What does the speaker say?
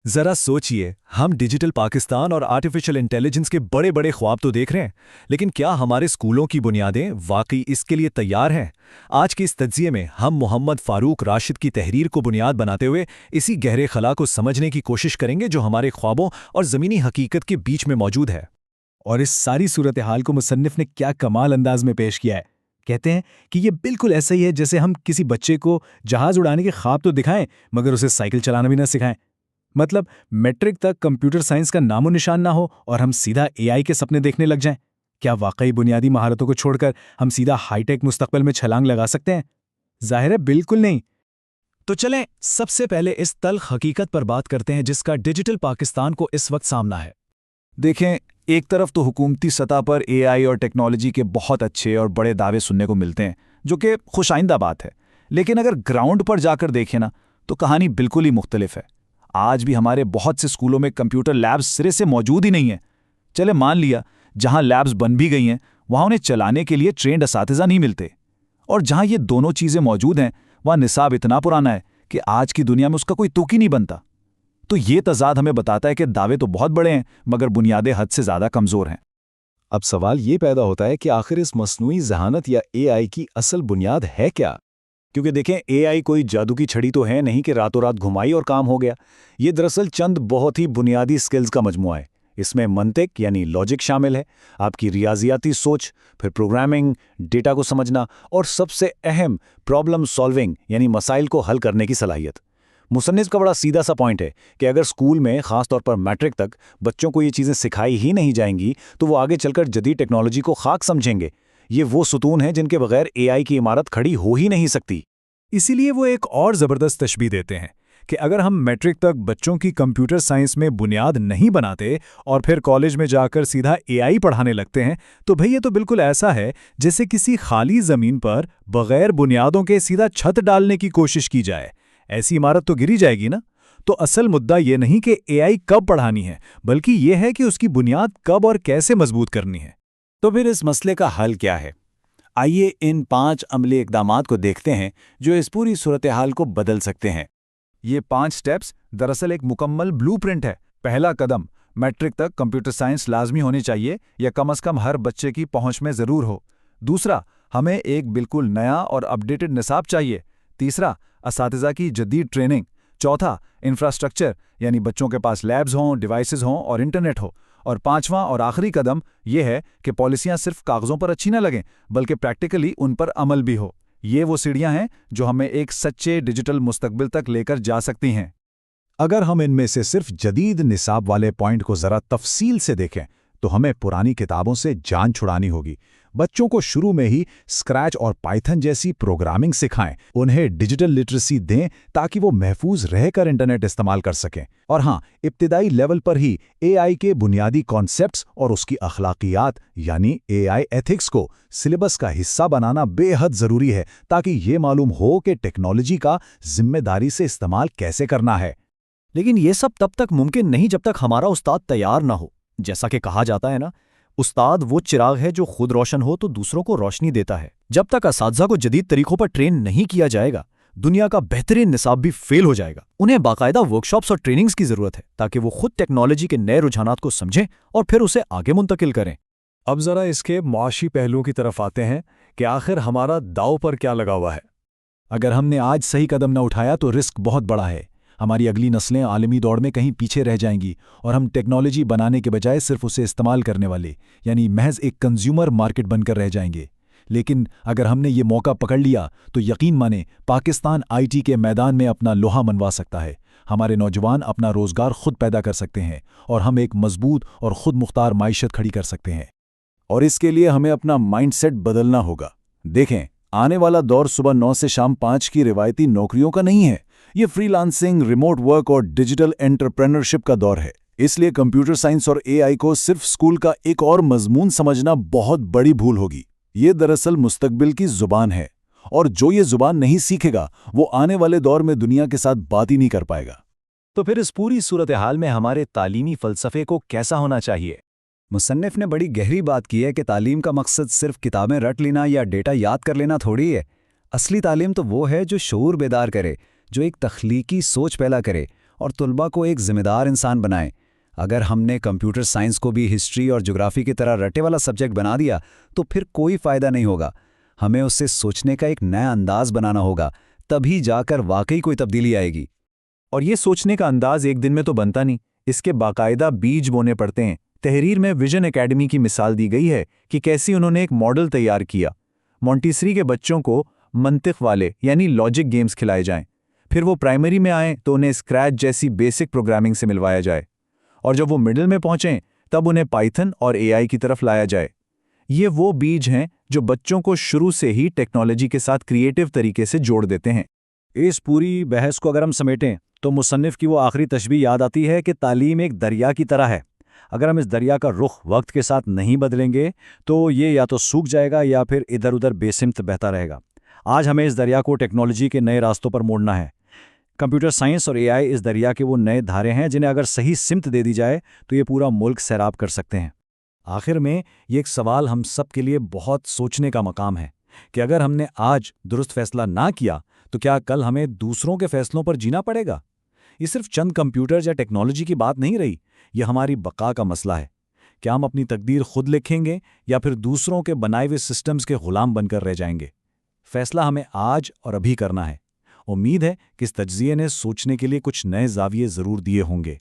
ذرا سوچئے، ہم ڈیجیٹل پاکستان اور آرٹیفیشل انٹیلیجنس کے بڑے بڑے خواب تو دیکھ رہے ہیں، لیکن کیا ہمارے اسکولوں کی بنیادیں واقعی اس کے لیے تیار ہیں؟ آج کے اس تجزیے میں ہم محمد فاروق راشد کی تحریر کو بنیاد بناتے ہوئے اسی گہرے خلا کو سمجھنے کی کوشش کریں گے جو ہمارے خوابوں اور زمینی حقیقت کے بیچ میں موجود ہے۔ اور اس ساری صورتحال کو مصنف نے کیا کمال انداز میں پیش کیا ہے۔ کہتے ہیں کہ یہ بالکل ایسا ہی ہے جیسے ہم کسی بچے کو جہاز اڑانے کے خواب تو دکھائیں مگر اسے سائیکل چلانا بھی نہ سکھائیں۔ مطلب میٹرک تک کمپیوٹر سائنس کا نام و نشان نہ ہو اور ہم سیدھا اے آئی کے سپنے دیکھنے لگ جائیں۔ کیا واقعی بنیادی مہارتوں کو چھوڑ کر ہم سیدھا ہائی ٹیک مستقبل میں چھلانگ لگا سکتے ہیں؟ ظاہر ہے بالکل نہیں۔ تو چلیں سب سے پہلے اس تلخ حقیقت پر بات کرتے ہیں جس کا ڈیجیٹل پاکستان کو اس وقت سامنا ہے۔ دیکھیں، ایک طرف تو حکومتی سطح پر اے آئی اور ٹیکنالوجی کے بہت اچھے اور بڑے دعوے سننے کو ملتے ہیں، جو کہ خوش آئندہ بات ہے، لیکن اگر گراؤنڈ پر جا کر دیکھیں نا تو کہانی بالکل ہی مختلف ہے۔ آج بھی ہمارے بہت سے اسکولوں میں کمپیوٹر لیبز سرے سے موجود ہی نہیں ہیں۔ چلے مان لیا جہاں لیبز بن بھی گئی ہیں وہاں انہیں چلانے کے لیے ٹرینڈ اساتذہ نہیں ملتے، اور جہاں یہ دونوں چیزیں موجود ہیں وہاں نصاب اتنا پرانا ہے کہ آج کی دنیا میں اس کا کوئی تک ہی نہیں بنتا۔ تو یہ تضاد ہمیں بتاتا ہے کہ دعوے تو بہت بڑے ہیں مگر بنیادیں حد سے زیادہ کمزور ہیں۔ اب سوال یہ پیدا ہوتا ہے کہ آخر اس مصنوعی ذہانت یا اے آئی کی اصل بنیاد ہے کیا؟ کیونکہ دیکھیں، اے آئی کوئی جادو کی چھڑی تو ہے نہیں کہ راتوں رات گھمائی اور کام ہو گیا۔ یہ دراصل چند بہت ہی بنیادی سکلز کا مجموعہ ہے۔ اس میں منطق یعنی لاجک شامل ہے، آپ کی ریاضیاتی سوچ، پھر پروگرامنگ، ڈیٹا کو سمجھنا، اور سب سے اہم پرابلم سالونگ یعنی مسائل کو حل کرنے کی صلاحیت۔ مصنف کا بڑا سیدھا سا پوائنٹ ہے کہ اگر اسکول میں خاص طور پر میٹرک تک بچوں کو یہ چیزیں سکھائی ہی نہیں جائیں گی تو وہ آگے چل کر جدید ٹیکنالوجی کو خاک سمجھیں گے۔ یہ وہ ستون ہیں جن کے بغیر اے آئی کی عمارت کھڑی ہو ہی نہیں سکتی۔ اسی لیے وہ ایک اور زبردست تشبیہ دیتے ہیں کہ اگر ہم میٹرک تک بچوں کی کمپیوٹر سائنس میں بنیاد نہیں بناتے اور پھر کالج میں جا کر سیدھا اے آئی پڑھانے لگتے ہیں تو بھئی یہ تو بالکل ایسا ہے جیسے کسی خالی زمین پر بغیر بنیادوں کے سیدھا چھت ڈالنے کی کوشش کی جائے۔ ایسی عمارت تو گری جائے گی نا۔ تو اصل مدعا یہ نہیں کہ اے آئی کب پڑھانی ہے بلکہ یہ ہے کہ اس کی بنیاد کب اور کیسے مضبوط کرنی ہے۔ تو پھر اس مسئلے کا حل کیا ہے؟ آئیے ان 5 عملی اقدامات کو دیکھتے ہیں جو اس پوری صورتحال کو بدل سکتے ہیں۔ یہ 5 سٹیپس دراصل ایک مکمل بلو پرنٹ ہے۔ پہلا قدم، میٹرک تک کمپیوٹر سائنس لازمی ہونی چاہیے یا کم از کم ہر بچے کی پہنچ میں ضرور ہو۔ دوسرا، ہمیں ایک بالکل نیا اور اپڈیٹڈ نصاب چاہیے۔ تیسرا، اساتذہ کی جدید ٹریننگ۔ چوتھا، انفراسٹرکچر یعنی بچوں کے پاس لیبز ہوں، ڈیوائسز ہوں اور انٹرنیٹ ہو۔ اور پانچواں اور آخری قدم یہ ہے کہ پالیسیاں صرف کاغذوں پر اچھی نہ لگیں بلکہ پریکٹیکلی ان پر عمل بھی ہو۔ یہ وہ سیڑھیاں ہیں جو ہمیں ایک سچے ڈیجیٹل مستقبل تک لے کر جا سکتی ہیں۔ اگر ہم ان میں سے صرف جدید نصاب والے پوائنٹ کو ذرا تفصیل سے دیکھیں تو ہمیں پرانی کتابوں سے جان چھڑانی ہوگی۔ بچوں کو شروع میں ہی اسکریچ اور پائتھن جیسی پروگرامنگ سکھائیں، انہیں ڈیجیٹل لٹریسی دیں تاکہ وہ محفوظ رہ کر انٹرنیٹ استعمال کر سکیں۔ اور ہاں، ابتدائی لیول پر ہی اے آئی کے بنیادی کانسیپٹس اور اس کی اخلاقیات یعنی اے آئی ایتھکس کو سلیبس کا حصہ بنانا بے حد ضروری ہے تاکہ یہ معلوم ہو کہ ٹیکنالوجی کا ذمہ داری سے استعمال کیسے کرنا ہے۔ لیکن یہ سب تب تک ممکن نہیں جب تک ہمارا استاد تیار نہ ہو۔ جیسا کہ کہا جاتا ہے نا، استاد وہ چراغ ہے جو خود روشن ہو تو دوسروں کو روشنی دیتا ہے۔ جب تک اساتذہ کو جدید طریقوں پر ٹرین نہیں کیا جائے گا، دنیا کا بہترین نصاب بھی فیل ہو جائے گا۔ انہیں باقاعدہ ورکشاپس اور ٹریننگز کی ضرورت ہے تاکہ وہ خود ٹیکنالوجی کے نئے رجحانات کو سمجھیں اور پھر اسے آگے منتقل کریں۔ اب ذرا اس کے معاشی پہلوؤں کی طرف آتے ہیں کہ آخر ہمارا داؤ پر کیا لگا ہوا ہے۔ اگر ہم نے آج صحیح قدم نہ اٹھایا تو رسک بہت بڑا ہے۔ ہماری اگلی نسلیں عالمی دوڑ میں کہیں پیچھے رہ جائیں گی اور ہم ٹیکنالوجی بنانے کے بجائے صرف اسے استعمال کرنے والے یعنی محض ایک کنزیومر مارکیٹ بن کر رہ جائیں گے۔ لیکن اگر ہم نے یہ موقع پکڑ لیا تو یقین مانیں پاکستان آئی ٹی کے میدان میں اپنا لوہا منوا سکتا ہے۔ ہمارے نوجوان اپنا روزگار خود پیدا کر سکتے ہیں اور ہم ایک مضبوط اور خود مختار معیشت کھڑی کر سکتے ہیں۔ اور اس کے لیے ہمیں اپنا مائنڈ سیٹ بدلنا ہوگا۔ دیکھیں، آنے والا دور صبح 9 سے شام 5 کی روایتی نوکریوں کا نہیں ہے، یہ فری لانسنگ، ریموٹ ورک اور ڈیجیٹل انٹرپرینرشپ کا دور ہے۔ اس لیے کمپیوٹر سائنس اور اے آئی کو صرف اسکول کا ایک اور مضمون سمجھنا بہت بڑی بھول ہوگی۔ یہ دراصل مستقبل کی زبان ہے، اور جو یہ زبان نہیں سیکھے گا وہ آنے والے دور میں دنیا کے ساتھ بات ہی نہیں کر پائے گا۔ تو پھر اس پوری صورتحال میں ہمارے تعلیمی فلسفے کو کیسا ہونا چاہیے؟ مصنف نے بڑی گہری بات کی ہے کہ تعلیم کا مقصد صرف کتابیں رٹ لینا یا ڈیٹا یاد کر لینا تھوڑی ہے۔ اصلی تعلیم تو وہ ہے جو شعور بیدار کرے، جو ایک تخلیقی سوچ پیدا کرے اور طلباء کو ایک ذمہ دار انسان بنائیں۔ اگر ہم نے کمپیوٹر سائنس کو بھی ہسٹری اور جغرافی کی طرح رٹے والا سبجیکٹ بنا دیا تو پھر کوئی فائدہ نہیں ہوگا۔ ہمیں اسے سوچنے کا ایک نیا انداز بنانا ہوگا، تبھی جا کر واقعی کوئی تبدیلی آئے گی۔ اور یہ سوچنے کا انداز ایک دن میں تو بنتا نہیں، اس کے باقاعدہ بیج بونے پڑتے ہیں۔ تحریر میں ویژن اکیڈمی کی مثال دی گئی ہے کہ کیسی انہوں نے ایک ماڈل تیار کیا۔ مونٹیسری کے بچوں کو منطق والے یعنی لاجک گیمز کھلائے جائیں، پھر وہ پرائمری میں آئیں تو انہیں اسکریچ جیسی بیسک پروگرامنگ سے ملوایا جائے، اور جب وہ مڈل میں پہنچیں تب انہیں پائتھن اور اے آئی کی طرف لایا جائے۔ یہ وہ بیج ہیں جو بچوں کو شروع سے ہی ٹیکنالوجی کے ساتھ کریٹیو طریقے سے جوڑ دیتے ہیں۔ اس پوری بحث کو اگر ہم سمیٹیں تو مصنف کی وہ آخری تشبیہ یاد آتی ہے کہ تعلیم ایک دریا کی طرح ہے۔ اگر ہم اس دریا کا رخ وقت کے ساتھ نہیں بدلیں گے تو یہ یا تو سوکھ جائے گا یا پھر ادھر ادھر بے سمت بہتا رہے گا۔ آج ہمیں اس دریا کو ٹیکنالوجی کے نئے راستوں پر موڑنا ہے۔ کمپیوٹر سائنس اور اے آئی اس دریا کے وہ نئے دھارے ہیں جنہیں اگر صحیح سمت دے دی جائے تو یہ پورا ملک سیراب کر سکتے ہیں۔ آخر میں یہ ایک سوال ہم سب کے لیے بہت سوچنے کا مقام ہے کہ اگر ہم نے آج درست فیصلہ نہ کیا تو کیا کل ہمیں دوسروں کے فیصلوں پر جینا پڑے گا؟ یہ صرف چند کمپیوٹر یا ٹیکنالوجی کی بات نہیں رہی، یہ ہماری بقا کا مسئلہ ہے۔ کیا ہم اپنی تقدیر خود لکھیں گے یا پھر دوسروں کے بنائے ہوئے سسٹمز کے غلام بن کر رہ جائیں گے؟ فیصلہ ہمیں آج اور ابھی کرنا ہے۔ امید ہے کہ اس تجزیے نے سوچنے کے لیے کچھ نئے زاویے ضرور دیے ہوں گے۔